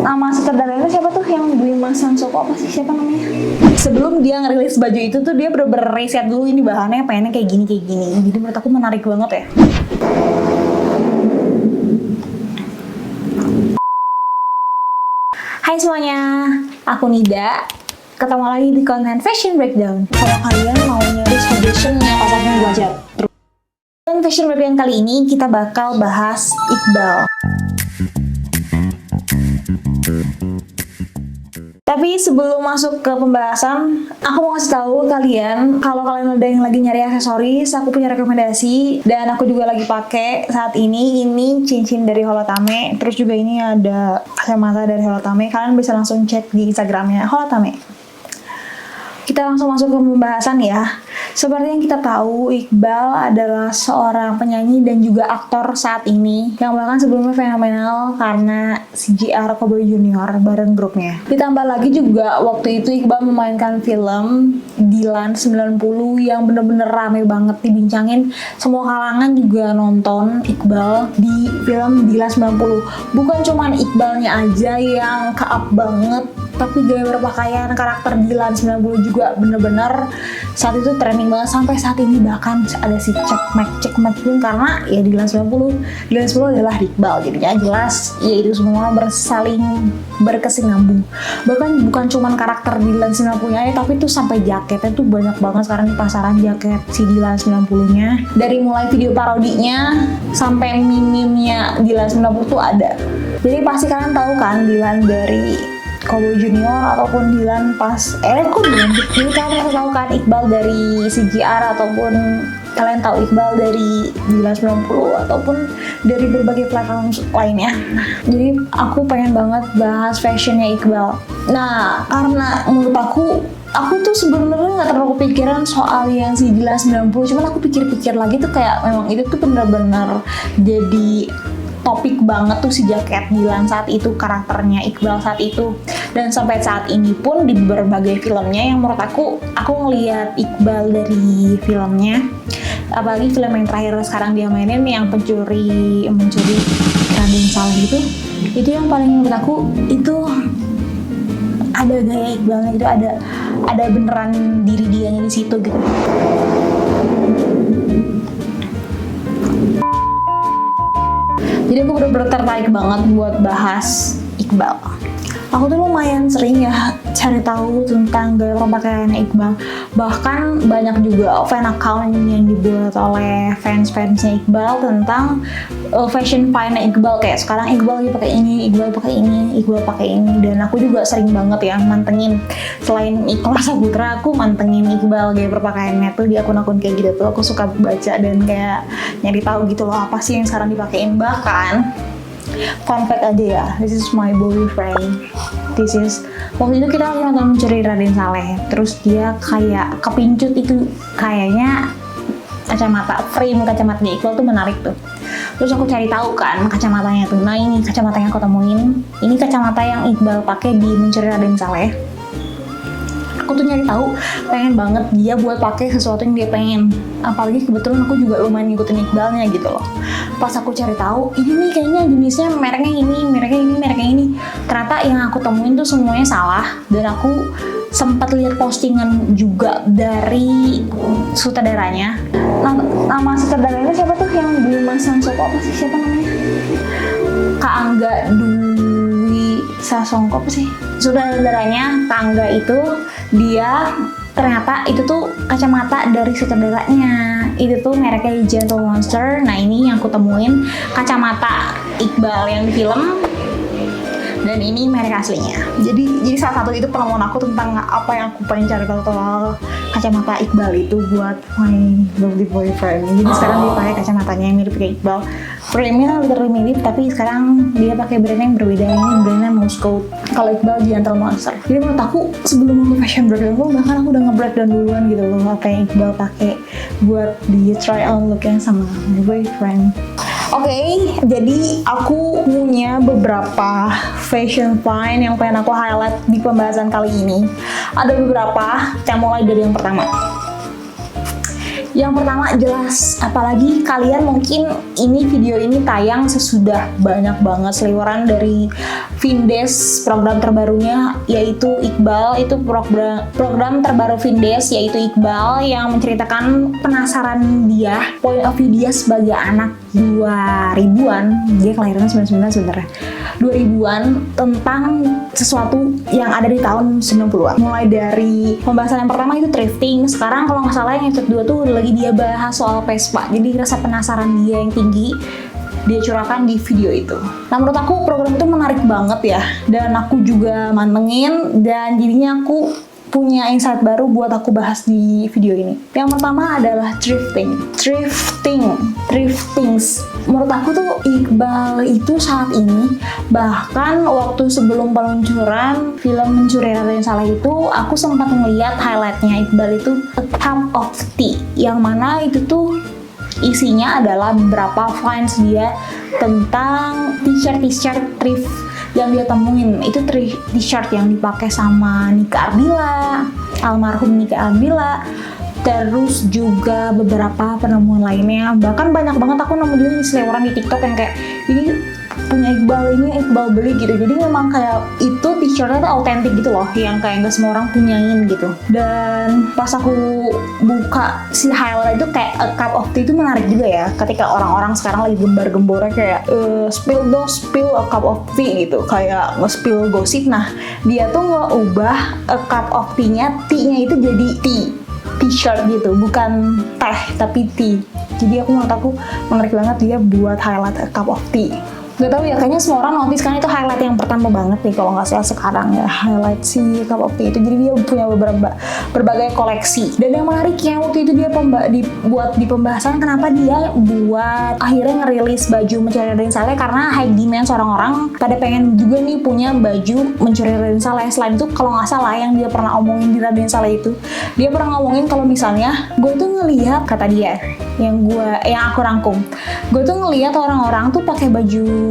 nama sutradaranya siapa tuh yang Dwi Masan Soko apa sih, siapa namanya? Sebelum dia ngerilis baju itu tuh dia bener-bener riset dulu ini bahannya pengennya kayak gini. Jadi menurut aku menarik banget ya. Hai semuanya, aku Nida. Ketemu lagi di konten Fashion Breakdown. Kalau kalian mau nyari suggestion yang pasarnya belajar. Dan Fashion Breakdown kali ini kita bakal bahas Iqbal. Tapi sebelum masuk ke pembahasan, aku mau kasih tahu kalian kalau kalian ada yang lagi nyari aksesoris, aku punya rekomendasi dan aku juga lagi pakai saat ini. Ini cincin dari Holotame, terus juga ini ada kacamata dari Holotame. Kalian bisa langsung cek di Instagramnya Holotame. Kita langsung masuk ke pembahasan ya. Seperti yang kita tahu, Iqbal adalah seorang penyanyi dan juga aktor saat ini yang bahkan sebelumnya fenomenal karena CJR Cowboy Junior bareng grupnya. Ditambah lagi juga waktu itu Iqbal memainkan film Dilan 90 yang bener-bener rame banget dibincangin. Semua kalangan juga nonton Iqbal di film Dilan 90. Bukan cuman Iqbalnya aja yang ke-up banget, tapi gaya berpakaian karakter Dilan 90 juga bener-bener saat itu trending banget sampai saat ini. Bahkan ada si cekmek pun karena ya Dilan 90 adalah Iqbal, jadinya jelas ya itu semua bersaling berkesinambung. Bahkan bukan cuman karakter Dilan 90 nya tapi tuh sampai jaketnya tuh banyak banget sekarang di pasaran jaket si Dilan 90 nya, dari mulai video parodinya sampai meme-nya Dilan 90 tuh ada. Jadi pasti kalian tahu kan Dilan dari Cowboy Junior ataupun Dilan pas kok Dilan? Jadi kalian tahu kan Iqbal dari CJR ataupun kalian tahu Iqbal dari Dilan 90 ataupun dari berbagai platform lainnya. Jadi aku pengen banget bahas fashionnya Iqbal. Nah, karena menurut aku tuh sebenarnya nggak terlalu kepikiran soal yang si Dilan 90, cuman aku pikir-pikir lagi tuh kayak memang itu tuh benar-benar jadi topik banget tuh si jaket Dilan saat itu, karakternya Iqbal saat itu. Dan sampai saat ini pun di berbagai filmnya yang menurut aku ngelihat Iqbal dari filmnya, apalagi film yang terakhir sekarang dia mainin yang mencuri Raden Saleh itu yang paling menurut aku itu ada gaya Iqbalnya gitu, ada beneran diri dianya di situ gitu. Jadi aku bener-bener tertarik banget buat bahas Iqbal. Aku tuh lumayan sering ya cari tahu tentang gaya berpakaian Iqbal. Bahkan banyak juga fan account yang dibuat oleh fans-fansnya Iqbal tentang fashion fine-nya Iqbal. Kayak sekarang Iqbal lagi pakai ini, Iqbal pakai ini, Iqbal pakai ini. Dan aku juga sering banget ya mantengin. Selain Ikhlas Saputra, aku mantengin Iqbal gaya berpakaiannya tuh di akun-akun kayak gitu tuh. Aku suka baca dan kayak nyari tahu gitu loh apa sih yang sekarang dipakein. Bahkan fun fact aja ya, this is my boyfriend. Waktu itu kita lagi nonton Mencuri Raden Saleh, terus dia kayak kepincut itu, kayaknya kacamata frame kacamatanya Iqbal tuh menarik tuh. Terus aku cari tahu kan kacamatanya tuh. Nah ini kacamatanya aku temuin. Ini kacamata yang Iqbal pakai di Mencuri Raden Saleh. Aku tuh nyari tahu, pengen banget dia buat pakai sesuatu yang dia pengen. Apalagi kebetulan aku juga lumayan ngikutin Iqbalnya gitu loh. Pas aku cari tahu, ini nih kayaknya jenisnya mereknya ini. Ternyata yang aku temuin tuh semuanya salah. Dan aku sempat lihat postingan juga dari sutradaranya. Nama sutradaranya siapa tuh yang Dwi Masan Soko apa sih, siapa namanya? Kak Angga Dwi Sasongko apa sih? Sutradaranya Kak Angga itu, dia ternyata itu tuh kacamata dari sutradaranya. Itu tuh mereknya Gentle Monster. Nah ini yang aku temuin kacamata Iqbal yang di film, dan ini merek aslinya. Jadi salah satu itu penemuan aku tentang apa yang aku pengen cari tahu soal kacamata Iqbal itu buat my lovely boyfriend. Jadi sekarang dia pakai kacamatanya yang mirip kayak Iqbal. Frame-nya literally mirip, tapi sekarang dia pakai brand yang berbeda. Ini brandnya Moscow. Kalau Iqbal Gentle Monster. Jadi menurut aku sebelum aku fashion breakdown, bahkan aku udah nge-breakdown duluan gitu loh apa yang Iqbal pakai buat di try on look-nya sama my boyfriend. Oke, jadi aku punya beberapa fashion find yang pengen aku highlight di pembahasan kali ini. Ada beberapa, kita mulai dari yang pertama. Yang pertama jelas, apalagi kalian mungkin video ini tayang sesudah banyak banget seliweran dari Vindes program terbarunya yaitu Iqbal. Itu program terbaru Vindes yaitu Iqbal yang menceritakan penasaran dia, point of view dia sebagai anak 2000-an, dia kelahiran 99 sebenarnya, 2000-an, tentang sesuatu yang ada di tahun 90-an. Mulai dari pembahasan yang pertama itu thrifting, sekarang kalau nggak salah yang episode 2 tuh lagi dia bahas soal Vespa. Jadi rasa penasaran dia yang tinggi dia curahkan di video itu. Nah, menurut aku program itu menarik banget ya, dan aku juga mantengin, dan jadinya aku punya insight baru buat aku bahas di video ini. Yang pertama adalah thriftings. Menurut aku tuh Iqbal itu saat ini, bahkan waktu sebelum peluncuran film Mencuri Raden Saleh itu, aku sempat ngeliat highlightnya Iqbal itu A Cup of Tea, yang mana itu tuh isinya adalah beberapa finds dia tentang t-shirt thrift yang dia temuin. Itu t-shirt yang dipakai sama Nika Ardila, almarhum Nika Ardila, terus juga beberapa penemuan lainnya. Bahkan banyak banget aku nemu juga di seliweran di TikTok yang kayak ini punya Iqbal, ini Iqbal beli gitu. Jadi memang kayak itu t-shirtnya tuh autentik gitu loh, yang kayak nggak semua orang punyain gitu. Dan pas aku buka si highlight itu kayak A Cup of Tea itu menarik juga ya, ketika orang-orang sekarang lagi gembar-gembornya kayak spill A Cup of Tea gitu, kayak nge-spill gosip. Nah, dia tuh ngeubah A Cup of Tea-nya itu jadi t-shirt gitu, bukan teh tapi tea. Jadi menurut aku menarik banget dia buat highlight A Cup of Tea. Gak tau ya, kayaknya semua orang notice kan itu highlight yang pertama banget nih kalau nggak salah sekarang ya, highlight si Cup of Tea itu. Jadi dia punya berbagai koleksi. Dan yang menariknya waktu itu dia buat di pembahasan kenapa dia buat akhirnya ngerilis baju Mencuri Raden Saleh, karena high demand orang-orang pada pengen juga nih punya baju Mencuri Raden Saleh. Selain itu kalau nggak salah yang dia pernah omongin di Raden Saleh itu, dia pernah ngomongin kalau misalnya gue tuh ngelihat, kata dia, yang aku rangkum, gue tuh ngelihat orang-orang tuh pakai baju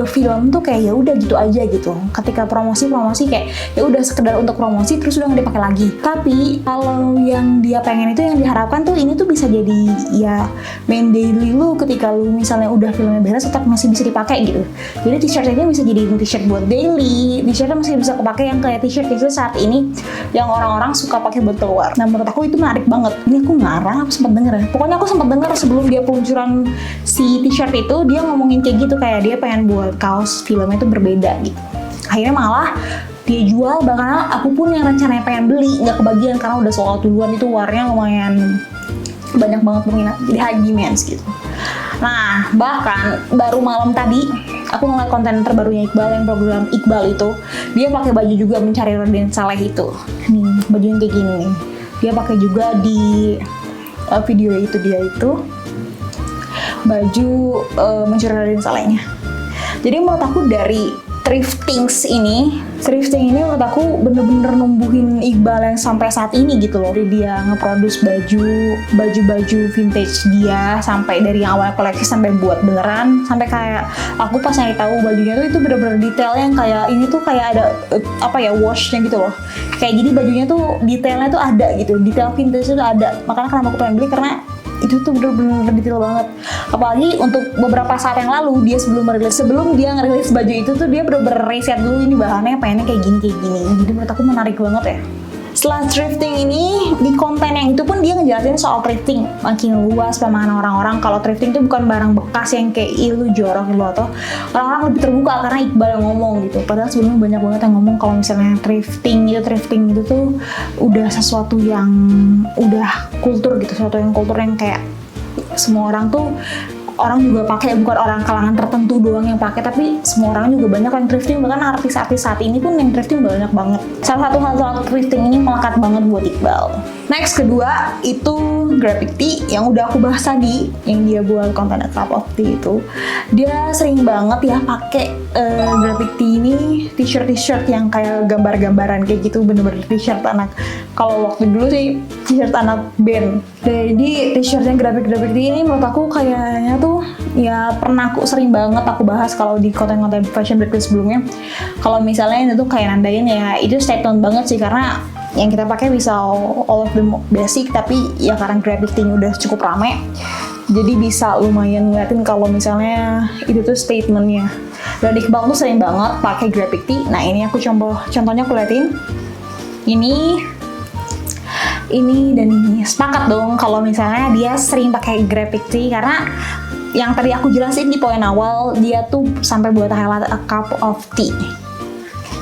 film tuh kayak ya udah gitu aja gitu. Ketika promosi kayak ya udah sekedar untuk promosi terus udah nggak dipakai lagi. Tapi kalau yang dia pengen itu, yang diharapkan tuh ini tuh bisa jadi ya main daily lu, ketika lu misalnya udah filmnya beres tetap masih bisa dipakai gitu. Jadi t-shirt ini bisa jadi t-shirt buat daily, t-shirtnya masih bisa kepake yang kayak t-shirt saat ini yang orang-orang suka pakai buat keluar. Nah, menurut aku itu menarik banget. Ini aku ngarang apa sempat denger ya? Pokoknya aku sempat denger sebelum dia peluncuran si t-shirt itu, dia ngomongin kayak gitu, kayak dia pengen buat kaos filmnya itu berbeda gitu. Akhirnya malah dia jual, bahkan aku pun yang rencananya pengen beli nggak kebagian karena udah sold out duluan. Itu warnanya lumayan banyak banget peminat, jadi high demand gitu. Nah, bahkan baru malam tadi aku ngeliat konten terbarunya Iqbal, yang program Iqbal itu, dia pakai baju juga Mencari Raden Saleh itu. Nih, baju yang kayak gini nih. Dia pakai juga di video itu, dia itu baju Mencuri Raden Salehnya. Jadi menurut aku dari thrifting ini menurut aku bener-bener numbuhin Iqbal yang sampai saat ini gitu loh. Jadi dia ngeproduce baju vintage dia, sampai dari yang awal koleksi sampai buat beneran, sampai kayak aku pas nyari tahu bajunya tuh itu bener-bener detail yang kayak ini tuh kayak ada washnya gitu loh. Kayak jadi bajunya tuh detailnya tuh ada gitu, detail vintage itu ada. Makanya kenapa aku pengen beli, karena itu tuh bener-bener detail banget. Apalagi untuk beberapa saat yang lalu dia sebelum dia ngerilis baju itu tuh dia bener-bener riset dulu ini bahannya pengennya kayak gini. Jadi menurut aku menarik banget ya. Setelah thrifting ini, di konten yang itu pun dia ngejelasin soal thrifting makin luas pemahaman orang-orang. Kalau thrifting itu bukan barang bekas yang kayak lu jorok gitu, atau orang-orang lebih terbuka karena Iqbal yang ngomong gitu. Padahal sebelumnya banyak banget yang ngomong kalau misalnya thrifting itu tuh udah sesuatu yang udah kultur gitu, sesuatu yang kultur yang kayak semua orang tuh, orang juga pakai, bukan orang kalangan tertentu doang yang pakai, tapi semua orang juga banyak yang thrifting. Bahkan artis-artis saat ini pun yang thrifting banyak banget. Salah satu hal soal thrifting ini melekat banget buat Iqbal. Next, kedua itu graphic tee yang udah aku bahas tadi, yang dia buat konten A Cup of Tea itu. Dia sering banget ya pakai graphic tee ini, t-shirt yang kayak gambar-gambaran kayak gitu, bener-bener t-shirt anak. Kalau waktu dulu sih t-shirt anak band. Jadi t-shirt yang graphic tee ini menurut aku kayaknya tuh ya pernah aku sering banget aku bahas kalau di konten-konten fashion breakfast sebelumnya. Kalau misalnya itu tuh kayak nandain ya, itu statement banget sih, karena Yang kita pakai bisa all of the basic, tapi ya karena Gravity udah cukup rame, jadi bisa lumayan ngeliatin kalau misalnya itu tuh statementnya. Dan Iqbal tuh sering banget pakai Gravity. Nah ini aku contohnya aku liatin. Ini dan ini sepakat dong kalau misalnya dia sering pakai Gravity, karena yang tadi aku jelasin di poin awal, dia tuh sampai buat highlight a cup of tea.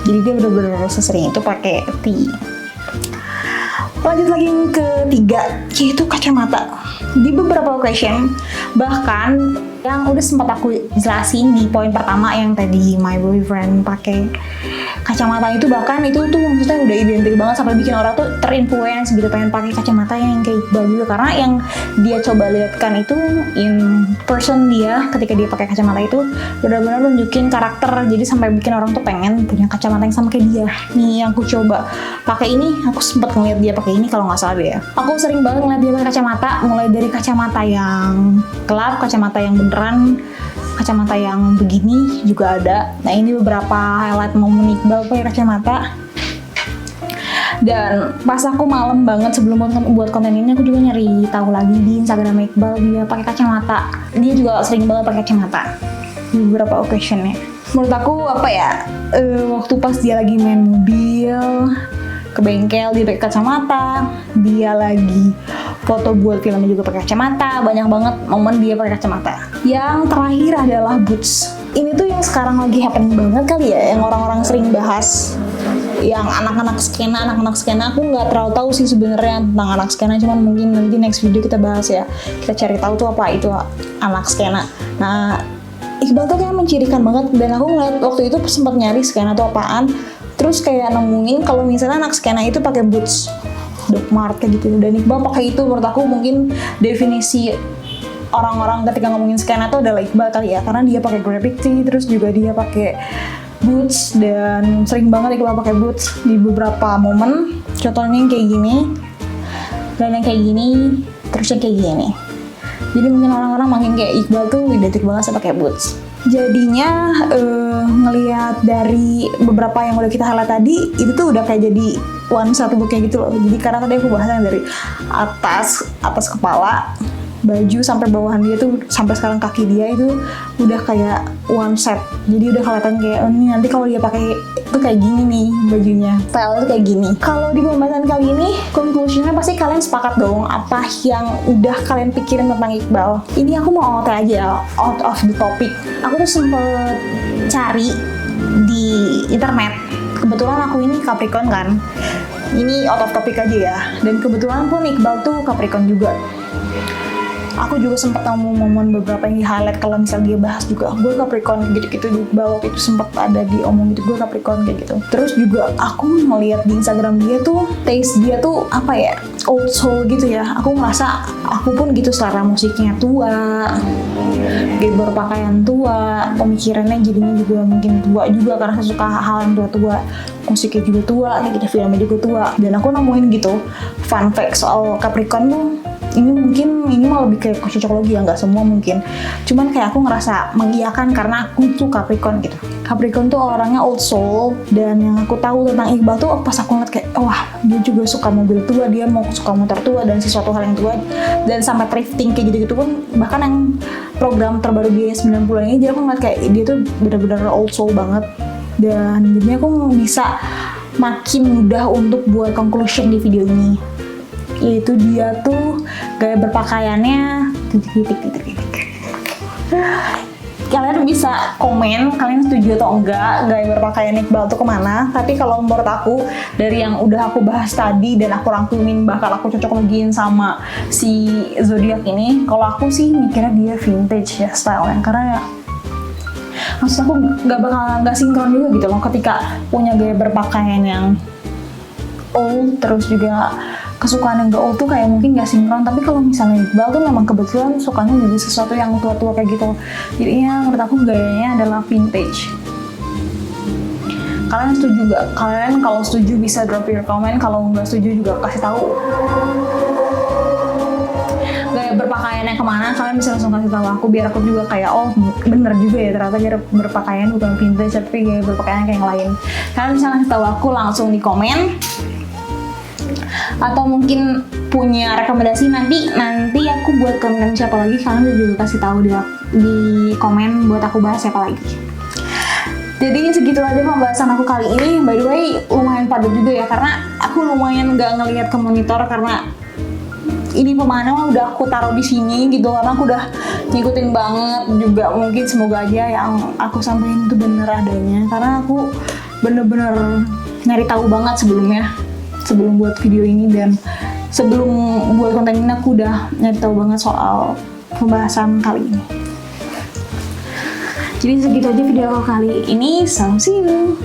Jadi dia bener-bener sesering itu pakai tea. Lanjut lagi yang ketiga, yaitu kacamata. Di beberapa occasion, bahkan yang udah sempat aku jelasin di poin pertama yang tadi my boyfriend pakai kacamata itu, bahkan itu tuh maksudnya udah identik banget sampai bikin orang tuh terinfluence gitu pengen pakai kacamata yang kayak Iqbal juga, karena yang dia coba lihatkan itu in person dia ketika dia pakai kacamata itu benar-benar nunjukin karakter, jadi sampai bikin orang tuh pengen punya kacamata yang sama kayak dia. Nih yang aku coba pakai ini, aku sempat ngeliat dia pakai ini kalau nggak salah deh ya. Aku sering banget ngeliat dia pakai kacamata, mulai dari kacamata yang gelap, kacamata yang beneran, kacamata yang begini juga ada. Nah ini beberapa highlight momen Iqbal pakai kacamata. Dan pas aku malam banget sebelum buat konten ini, aku juga nyari tahu lagi di Instagram Iqbal dia pakai kacamata. Dia juga sering banget pakai kacamata di beberapa occasionnya. Menurut aku apa ya, waktu pas dia lagi main mobil ke bengkel dia pakai kacamata, dia lagi foto buat filmnya juga pakai kacamata, banyak banget momen dia pakai kacamata. Yang terakhir adalah boots. Ini tuh yang sekarang lagi happening banget kali ya, yang orang-orang sering bahas, yang anak-anak skena. Aku nggak terlalu tahu sih sebenarnya tentang anak skena, cuman mungkin nanti next video kita bahas ya, kita cari tahu tuh apa itu anak skena. Nah Iqbal tuh kayak mencirikan banget, dan aku ngeliat waktu itu sempat nyari skena tuh apaan, terus kayak nemuin kalau misalnya anak skena itu pakai boots Doc Mart kayak gitu, dan Iqbal pakai itu. Menurut aku mungkin definisi orang-orang ketika ngomongin skena tuh adalah Iqbal kali ya, karena dia pakai Gravity, terus juga dia pakai boots, dan sering banget Iqbal pakai boots di beberapa momen. Contohnya yang kayak gini, dan yang kayak gini, terus yang kayak gini. Jadi mungkin orang-orang makin kayak Iqbal tuh identik banget sama pakai boots. Jadinya ngelihat dari beberapa yang udah kita highlight tadi, itu tuh udah kayak jadi satu book kayak gitu loh. Jadi karena tadi aku bahasnya dari atas kepala, baju sampai bawahan dia tuh sampai sekarang kaki dia itu udah kayak one set. Jadi udah kelihatan kayak ini nanti kalau dia pakai itu kayak gini nih bajunya, style itu kayak gini. Kalau di pembahasan kali ini, conclusionnya pasti kalian sepakat dong apa yang udah kalian pikirin tentang Iqbal. Ini aku mau OT aja, out of the topic. Aku tuh sempet cari di internet. Kebetulan aku ini Capricorn kan. Ini out of topic aja ya. Dan kebetulan pun Iqbal tuh Capricorn juga. Aku juga sempat nemu momen beberapa yang di highlight kalau misal dia bahas juga gue Capricorn gitu-gitu di bawah, itu sempat ada di omong gitu gue Capricorn kayak gitu. Terus juga aku ngeliat di Instagram dia tuh taste dia tuh apa ya, old soul gitu ya. Aku ngerasa aku pun gitu, selera musiknya tua, gaya berpakaian tua, pemikirannya jadinya juga mungkin tua juga karena suka hal yang tua-tua, musiknya juga tua, kayak gitu, filmnya juga tua. Dan aku nemuin gitu fun fact soal Capricorn tuh, ini mah lebih kayak cocokologi ya, nggak semua mungkin, cuman kayak aku ngerasa mengiyakan karena aku tuh Capricorn gitu. Capricorn tuh orangnya old soul, dan yang aku tahu tentang Iqbal tuh pas aku ngeliat kayak wah dia juga suka mobil tua, dia mau suka motor tua dan sesuatu hal yang tua, dan sampai thrifting kayak gitu-gitu pun. Bahkan yang program terbaru dia 90-an ini, jadi aku ngeliat kayak dia tuh benar-benar old soul banget, dan jadinya aku bisa makin mudah untuk buat conclusion di video ini, yaitu dia tuh gaya berpakaiannya titik. Kalian bisa komen kalian setuju atau enggak gaya berpakaian Iqbal tuh kemana. Tapi kalau menurut aku dari yang udah aku bahas tadi dan aku rangkumin, bahkan aku cocok-logiin sama si zodiak ini, kalau aku sih mikirnya dia vintage ya stylenya, karena ya maksud aku nggak sinkron juga gitu loh ketika punya gaya berpakaian yang old terus juga kesukaan yang gak old tuh kayak mungkin gak sinkron. Tapi kalau misalnya Iqbal tuh memang kebetulan sukanya juga sesuatu yang tua-tua kayak gitu, jadinya menurut aku gayanya adalah vintage. Kalian setuju gak? Kalian kalau setuju bisa drop your comment, kalau nggak setuju juga kasih tahu gaya berpakaiannya kemana. Kalian bisa langsung kasih tahu aku biar aku juga kayak oh bener juga ya, ternyata gaya berpakaian bukan vintage tapi gaya berpakaian kayak yang lain. Kalian bisa kasih tahu aku langsung di komen. atau mungkin punya rekomendasi, nanti aku buat konten siapa lagi, kalian juga kasih tahu di komen buat aku bahas siapa lagi. Jadi segitu aja pembahasan aku kali ini. By the way, lumayan padat juga ya, karena aku lumayan nggak ngelihat ke monitor karena ini pemanasan udah aku taruh di sini gitu, karena aku udah ngikutin banget juga. Mungkin semoga aja yang aku sampaikan itu bener adanya, karena aku bener-bener nyari tahu banget sebelum buat video ini, dan sebelum buat konten ini aku udah nyari tahu banget soal pembahasan kali ini. Jadi segitu aja video aku kali ini. See you.